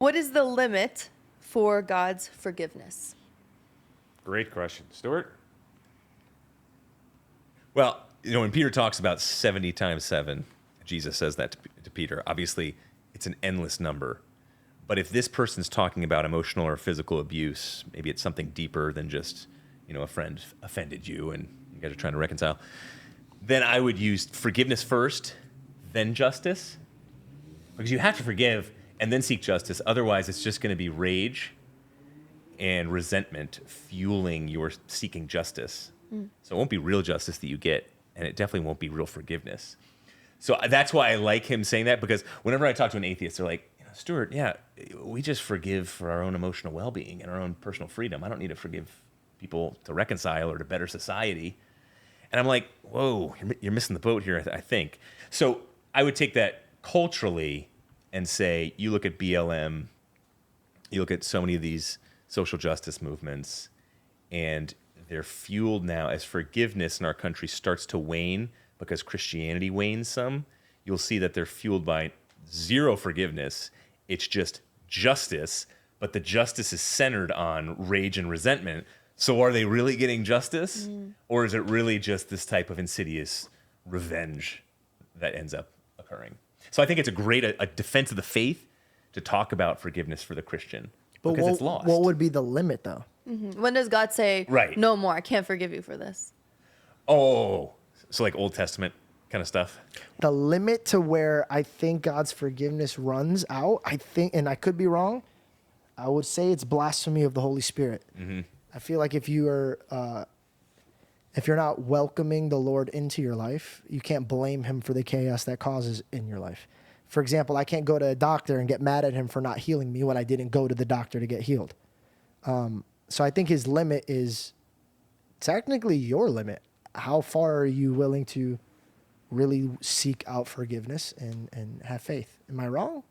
What is the limit for God's forgiveness? Great question. Stuart? Well, when Peter talks about 70 times 7, Jesus says that to Peter. Obviously, it's an endless number. But if this person's talking about emotional or physical abuse, maybe it's something deeper than just, a friend offended you and you guys are trying to reconcile, then I would use forgiveness first, then justice. Because you have to forgive and then seek justice. Otherwise, it's just going to be rage and resentment fueling your seeking justice. So it won't be real justice that you get, and it definitely won't be real forgiveness. So that's why I like him saying that, because whenever I talk to an atheist, they're like, Stuart, yeah, we just forgive for our own emotional well-being and our own personal freedom. I don't need to forgive people to reconcile or to better society. And I'm like, whoa, you're missing the boat here, I think. So I would take that culturally and say, you look at BLM, you look at so many of these social justice movements, and they're fueled now as forgiveness in our country starts to wane because Christianity wanes some. You'll see that they're fueled by zero forgiveness. It's just justice, but the justice is centered on rage and resentment. So are they really getting justice? Or is it really just this type of insidious revenge that ends up occurring? So I think it's a defense of the faith to talk about forgiveness for the Christian, because it's lost. What would be the limit, though? When does God say, Right. no more, I can't forgive you for this? Oh, so like Old Testament kind of stuff? The limit to where I think God's forgiveness runs out, I think, and I could be wrong, I would say it's blasphemy of the Holy Spirit. I feel like if you're not welcoming the Lord into your life, you can't blame him for the chaos that causes in your life. For example, I can't go to a doctor and get mad at him for not healing me when I didn't go to the doctor to get healed. So I think his limit is technically your limit. How far are you willing to really seek out forgiveness and have faith? Am I wrong?